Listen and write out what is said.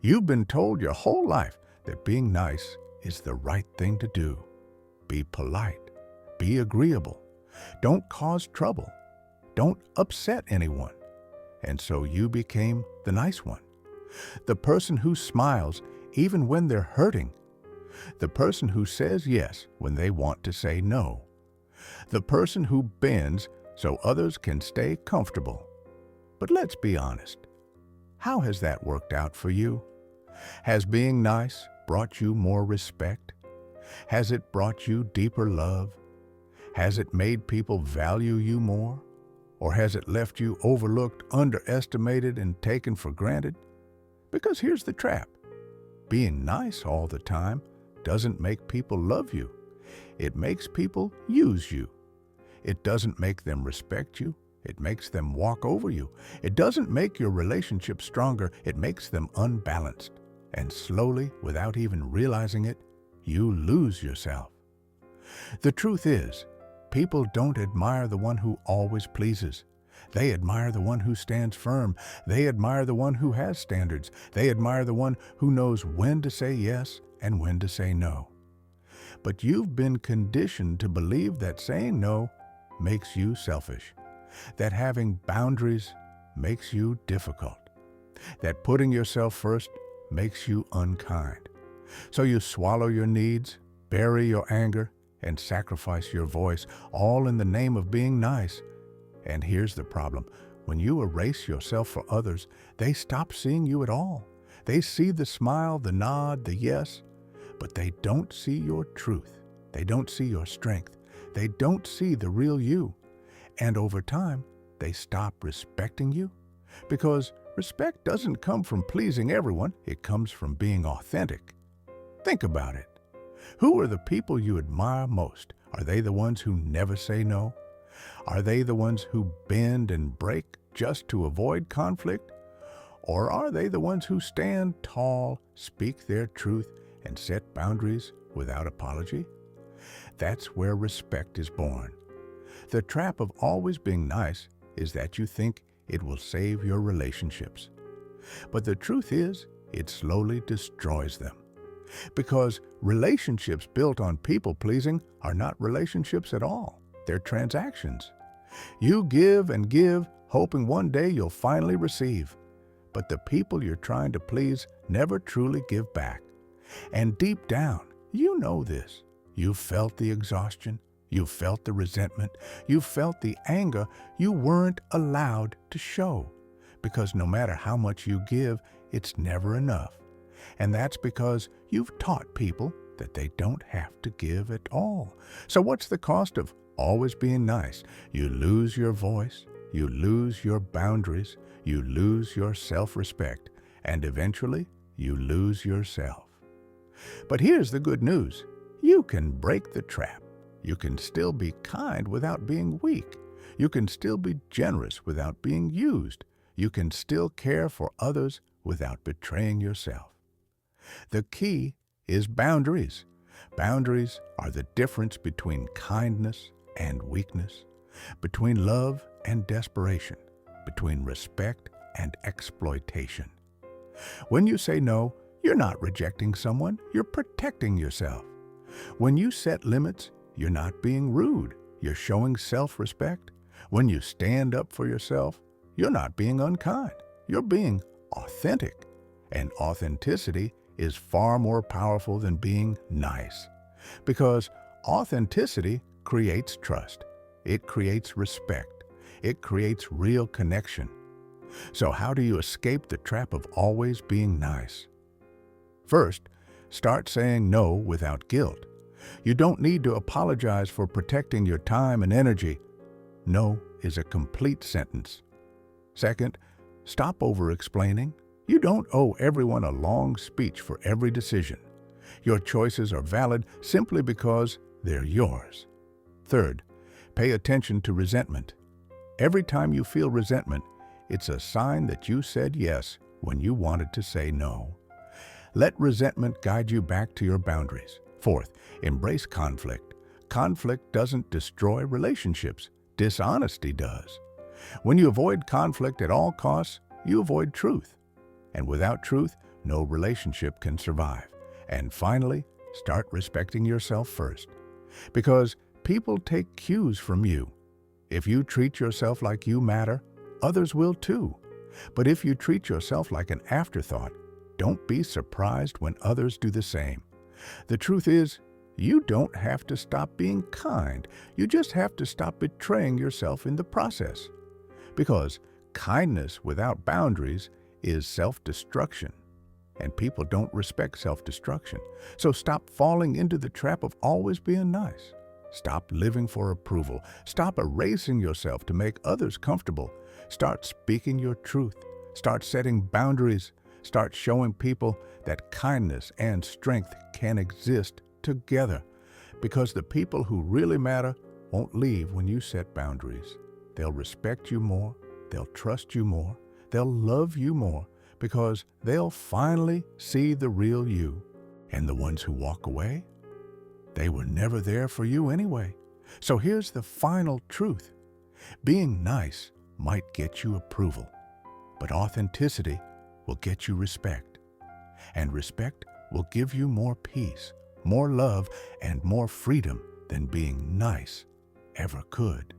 You've been told your whole life that being nice is the right thing to do. Be polite. Be agreeable. Don't cause trouble. Don't upset anyone. And so you became the nice one. The person who smiles even when they're hurting. The person who says yes when they want to say no. The person who bends so others can stay comfortable. But let's be honest. How has that worked out for you? Has being nice brought you more respect? Has it brought you deeper love? Has it made people value you more? Or has it left you overlooked, underestimated, and taken for granted? Because here's the trap. Being nice all the time doesn't make people love you. It makes people use you. It doesn't make them respect you. It makes them walk over you. It doesn't make your relationship stronger. It makes them unbalanced. And slowly, without even realizing it, you lose yourself. The truth is, people don't admire the one who always pleases. They admire the one who stands firm. They admire the one who has standards. They admire the one who knows when to say yes and when to say no. But you've been conditioned to believe that saying no makes you selfish, that having boundaries makes you difficult, that putting yourself first makes you unkind. So you swallow your needs, bury your anger, and sacrifice your voice, all in the name of being nice. And here's the problem. When you erase yourself for others, they stop seeing you at all. They see the smile, the nod, the yes, but they don't see your truth. They don't see your strength. They don't see the real you. And over time, they stop respecting you. Because respect doesn't come from pleasing everyone. It comes from being authentic. Think about it. Who are the people you admire most? Are they the ones who never say no? Are they the ones who bend and break just to avoid conflict? Or are they the ones who stand tall, speak their truth, and set boundaries without apology? That's where respect is born. The trap of always being nice is that you think it will save your relationships. But the truth is, it slowly destroys them. Because relationships built on people-pleasing are not relationships at all. They're transactions. You give and give, hoping one day you'll finally receive. But the people you're trying to please never truly give back. And deep down, you know this. You felt the exhaustion. You felt the resentment. You felt the anger you weren't allowed to show. Because no matter how much you give, it's never enough. And that's because you've taught people that they don't have to give at all. So what's the cost of always being nice? You lose your voice, you lose your boundaries, you lose your self-respect, and eventually you lose yourself. But here's the good news. You can break the trap. You can still be kind without being weak. You can still be generous without being used. You can still care for others without betraying yourself. The key is boundaries. Boundaries are the difference between kindness and weakness, between love and desperation, between respect and exploitation. When you say no, you're not rejecting someone, you're protecting yourself. When you set limits, you're not being rude, you're showing self-respect. When you stand up for yourself, you're not being unkind, you're being authentic. And authenticity is far more powerful than being nice. Because authenticity creates trust. It creates respect. It creates real connection. So how do you escape the trap of always being nice? First, start saying no without guilt. You don't need to apologize for protecting your time and energy. No is a complete sentence. Second, stop over-explaining. You don't owe everyone a long speech for every decision. Your choices are valid simply because they're yours. Third, pay attention to resentment. Every time you feel resentment, it's a sign that you said yes when you wanted to say no. Let resentment guide you back to your boundaries. Fourth, embrace conflict. Conflict doesn't destroy relationships. Dishonesty does. When you avoid conflict at all costs, you avoid truth. And without truth, no relationship can survive. And finally, start respecting yourself first. Because people take cues from you. If you treat yourself like you matter, others will too. But if you treat yourself like an afterthought, don't be surprised when others do the same. The truth is, you don't have to stop being kind. You just have to stop betraying yourself in the process. Because kindness without boundaries is self-destruction. And people don't respect self-destruction. So stop falling into the trap of always being nice. Stop living for approval. Stop erasing yourself to make others comfortable. Start speaking your truth. Start setting boundaries. Start showing people that kindness and strength can exist together. Because the people who really matter won't leave when you set boundaries. They'll respect you more. They'll trust you more. They'll love you more because they'll finally see the real you. And the ones who walk away, they were never there for you anyway. So here's the final truth. Being nice might get you approval, but authenticity will get you respect. And respect will give you more peace, more love, and more freedom than being nice ever could.